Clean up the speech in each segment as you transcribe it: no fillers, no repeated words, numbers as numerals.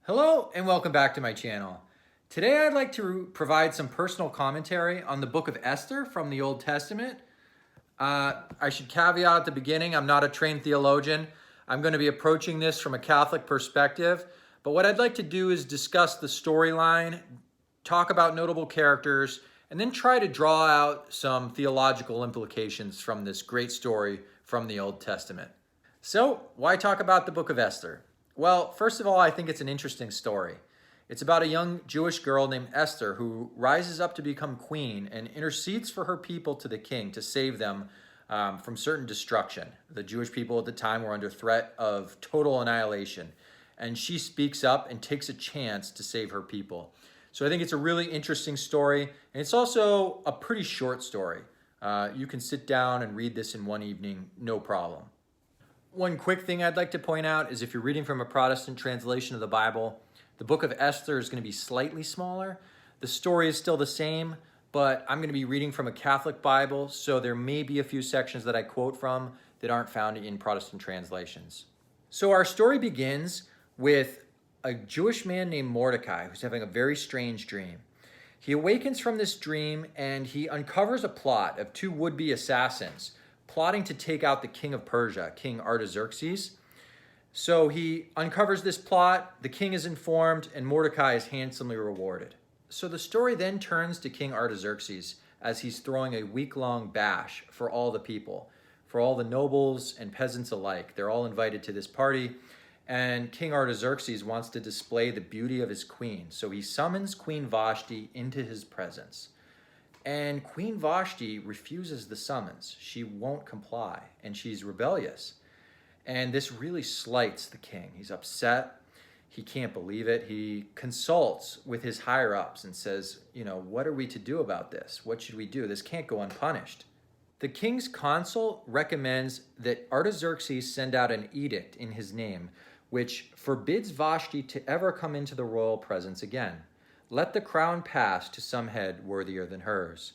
Hello and welcome back to my channel. Today I'd like to provide some personal commentary on the Book of Esther from the Old Testament. I should caveat at the beginning, I'm not a trained theologian. I'm going to be approaching this from a Catholic perspective, but what I'd like to do is discuss the storyline, talk about notable characters, and then try to draw out some theological implications from this great story from the Old Testament. So, why talk about the Book of Esther? Well, first of all, I think it's an interesting story. It's about a young Jewish girl named Esther who rises up to become queen and intercedes for her people to the king to save them from certain destruction. The Jewish people at the time were under threat of total annihilation, and she speaks up and takes a chance to save her people. So I think it's a really interesting story, and it's also a pretty short story. You can sit down and read this in one evening, no problem. One quick thing I'd like to point out is if you're reading from a Protestant translation of the Bible, the Book of Esther is going to be slightly smaller. The story is still the same, but I'm going to be reading from a Catholic Bible, so there may be a few sections that I quote from that aren't found in Protestant translations. So our story begins with a Jewish man named Mordecai who's having a very strange dream. He awakens from this dream and he uncovers a plot of two would-be assassins plotting to take out the king of Persia, King Artaxerxes. So he uncovers this plot, the king is informed, and Mordecai is handsomely rewarded. So the story then turns to King Artaxerxes as he's throwing a week-long bash for all the people, for all the nobles and peasants alike. They're all invited to this party, and King Artaxerxes wants to display the beauty of his queen. So he summons Queen Vashti into his presence. And Queen Vashti refuses the summons. She won't comply, and she's rebellious. And this really slights the king. He's upset. He can't believe it. He consults with his higher-ups and says, what are we to do about this? What should we do? This can't go unpunished. The king's consul recommends that Artaxerxes send out an edict in his name, which forbids Vashti to ever come into the royal presence again. Let the crown pass to some head worthier than hers.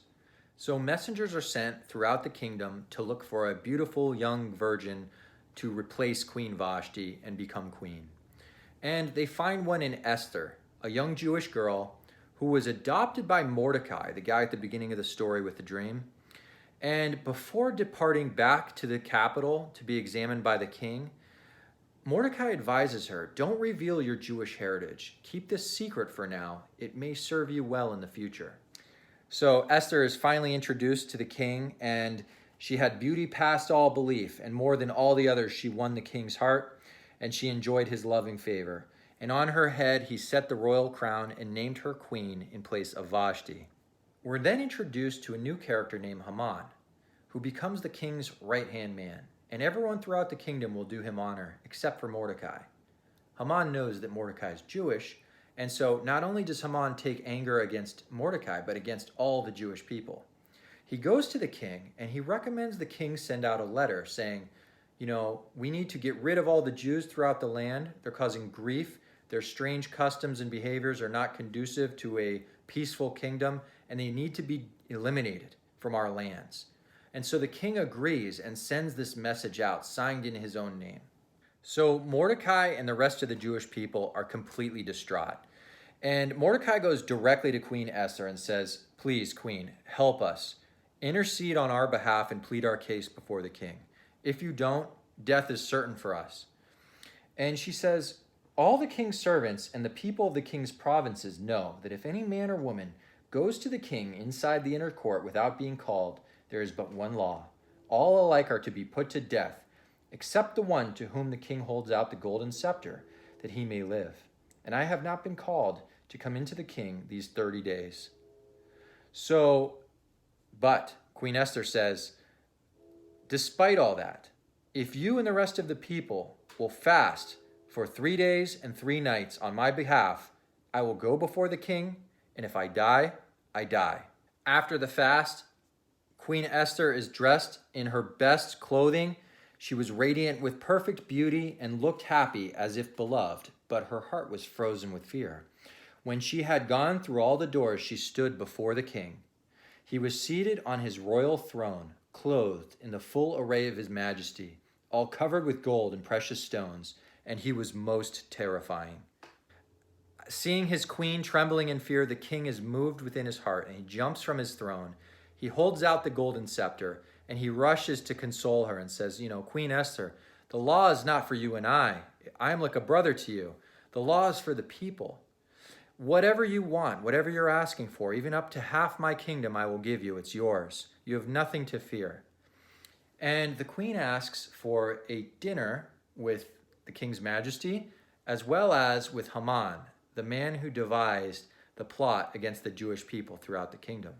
So messengers are sent throughout the kingdom to look for a beautiful young virgin to replace Queen Vashti and become queen. And they find one in Esther, a young Jewish girl who was adopted by Mordecai, the guy at the beginning of the story with the dream. And before departing back to the capital to be examined by the king, Mordecai advises her, don't reveal your Jewish heritage. Keep this secret for now. It may serve you well in the future. So Esther is finally introduced to the king, and she had beauty past all belief, and more than all the others, she won the king's heart, and she enjoyed his loving favor. And on her head, he set the royal crown and named her queen in place of Vashti. We're then introduced to a new character named Haman, who becomes the king's right-hand man. And everyone throughout the kingdom will do him honor, except for Mordecai. Haman knows that Mordecai is Jewish, and so not only does Haman take anger against Mordecai, but against all the Jewish people. He goes to the king, and he recommends the king send out a letter saying, we need to get rid of all the Jews throughout the land. They're causing grief. Their strange customs and behaviors are not conducive to a peaceful kingdom, and they need to be eliminated from our lands. And so the king agrees and sends this message out, signed in his own name. So Mordecai and the rest of the Jewish people are completely distraught. And Mordecai goes directly to Queen Esther and says, please, queen, help us. Intercede on our behalf and plead our case before the king. If you don't, death is certain for us. And she says, all the king's servants and the people of the king's provinces know that if any man or woman goes to the king inside the inner court without being called, there is but one law. All alike are to be put to death, except the one to whom the king holds out the golden scepter, that he may live. And I have not been called to come into the king these 30 days. But Queen Esther says, despite all that, if you and the rest of the people will fast for 3 days and 3 nights on my behalf, I will go before the king, and if I die, I die. After the fast, Queen Esther is dressed in her best clothing. She was radiant with perfect beauty and looked happy as if beloved, but her heart was frozen with fear. When she had gone through all the doors, she stood before the king. He was seated on his royal throne, clothed in the full array of his majesty, all covered with gold and precious stones, and he was most terrifying. Seeing his queen trembling in fear, the king is moved within his heart, and he jumps from his throne. He holds out the golden scepter, and he rushes to console her and says, Queen Esther, the law is not for you and I. I am like a brother to you. The law is for the people. Whatever you want, whatever you're asking for, even up to half my kingdom I will give you. It's yours. You have nothing to fear. And the queen asks for a dinner with the king's majesty, as well as with Haman, the man who devised the plot against the Jewish people throughout the kingdom.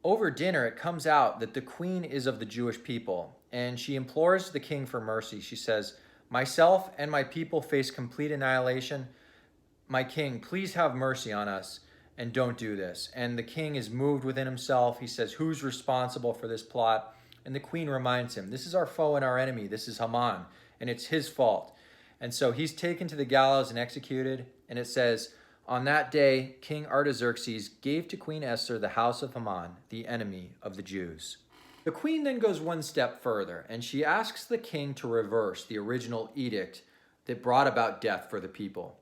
Over dinner, it comes out that the queen is of the Jewish people, and she implores the king for mercy. She says, "Myself and my people face complete annihilation. My king, please have mercy on us and don't do this." And the king is moved within himself. He says, "Who's responsible for this plot?" And the queen reminds him, "This is our foe and our enemy. This is Haman, and it's his fault." And so he's taken to the gallows and executed. And it says, "On that day, King Artaxerxes gave to Queen Esther the house of Haman, the enemy of the Jews." The queen then goes one step further, and she asks the king to reverse the original edict that brought about death for the people.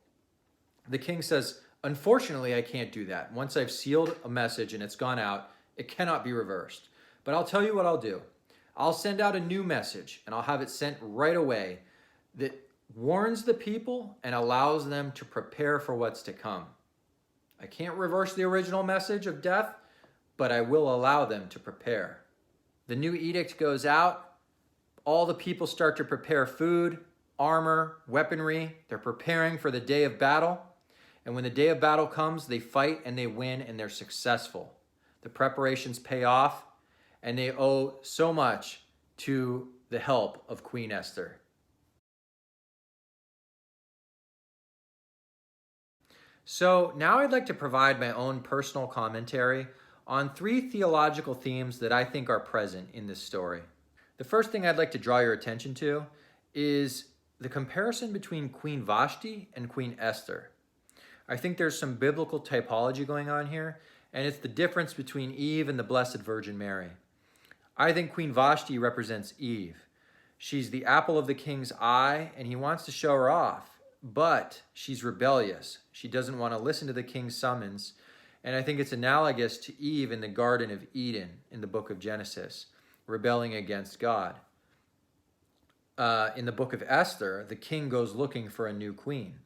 The king says, "Unfortunately, I can't do that. Once I've sealed a message and it's gone out, it cannot be reversed. But I'll tell you what I'll do. I'll send out a new message, and I'll have it sent right away that warns the people and allows them to prepare for what's to come. I can't reverse the original message of death, but I will allow them to prepare." The new edict goes out. All the people start to prepare food, armor, weaponry. They're preparing for the day of battle. And when the day of battle comes, they fight and they win and they're successful. The preparations pay off, and they owe so much to the help of Queen Esther. So now I'd like to provide my own personal commentary on 3 theological themes that I think are present in this story. The first thing I'd like to draw your attention to is the comparison between Queen Vashti and Queen Esther. I think there's some biblical typology going on here, and it's the difference between Eve and the Blessed Virgin Mary. I think Queen Vashti represents Eve. She's the apple of the king's eye, and he wants to show her off, but she's rebellious. She doesn't want to listen to the king's summons, and I think it's analogous to Eve in the Garden of Eden in the book of Genesis, rebelling against God. In the book of Esther, the king goes looking for a new queen,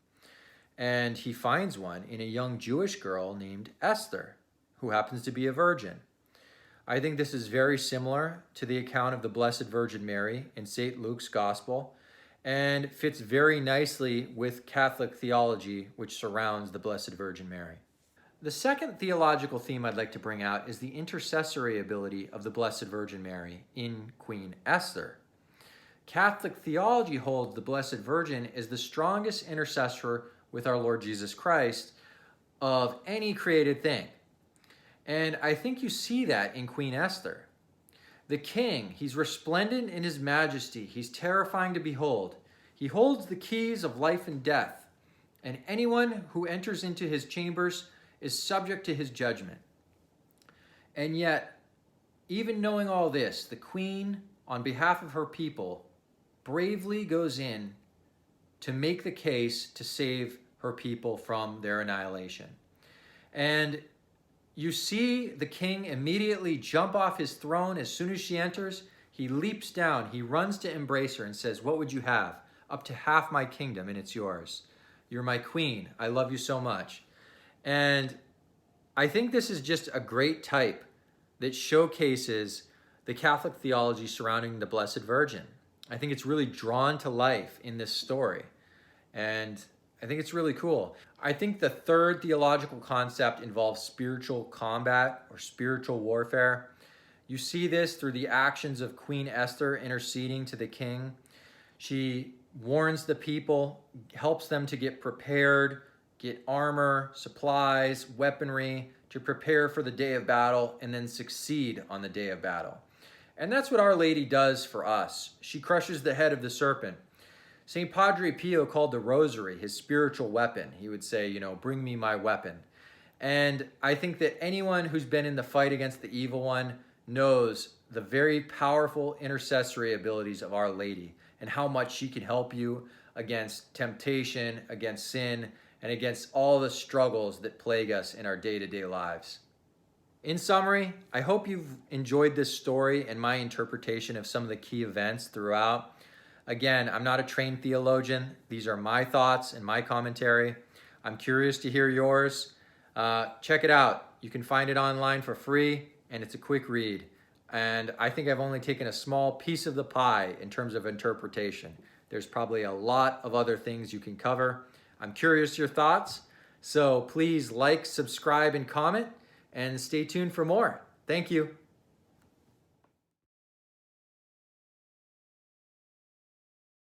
and he finds one in a young Jewish girl named Esther, who happens to be a virgin. I think this is very similar to the account of the Blessed Virgin Mary in St. Luke's Gospel, and fits very nicely with Catholic theology, which surrounds the Blessed Virgin Mary. The second theological theme I'd like to bring out is the intercessory ability of the Blessed Virgin Mary in Queen Esther. Catholic theology holds the Blessed Virgin is the strongest intercessor with our Lord Jesus Christ of any created thing. And I think you see that in Queen Esther. The king, he's resplendent in his majesty. He's terrifying to behold. He holds the keys of life and death, and anyone who enters into his chambers is subject to his judgment. And yet, even knowing all this, the queen, on behalf of her people, bravely goes in to make the case to save her people from their annihilation. And you see the king immediately jump off his throne as soon as she enters. He leaps down, he runs to embrace her and says, "What would you have? Up to half my kingdom, and it's yours. You're my queen. I love you so much." And I think this is just a great type that showcases the Catholic theology surrounding the Blessed Virgin. I think it's really drawn to life in this story. And I think it's really cool. I think the third theological concept involves spiritual combat or spiritual warfare. You see this through the actions of Queen Esther interceding to the king. She warns the people, helps them to get prepared, get armor, supplies, weaponry, to prepare for the day of battle and then succeed on the day of battle. And that's what Our Lady does for us. She crushes the head of the serpent. St. Padre Pio called the rosary his spiritual weapon. He would say, "Bring me my weapon." And I think that anyone who's been in the fight against the evil one knows the very powerful intercessory abilities of Our Lady and how much she can help you against temptation, against sin, and against all the struggles that plague us in our day-to-day lives. In summary, I hope you've enjoyed this story and my interpretation of some of the key events throughout. Again, I'm not a trained theologian. These are my thoughts and my commentary. I'm curious to hear yours. Check it out. You can find it online for free, and it's a quick read. And I think I've only taken a small piece of the pie in terms of interpretation. There's probably a lot of other things you can cover. I'm curious your thoughts. So please like, subscribe, and comment, and stay tuned for more. Thank you.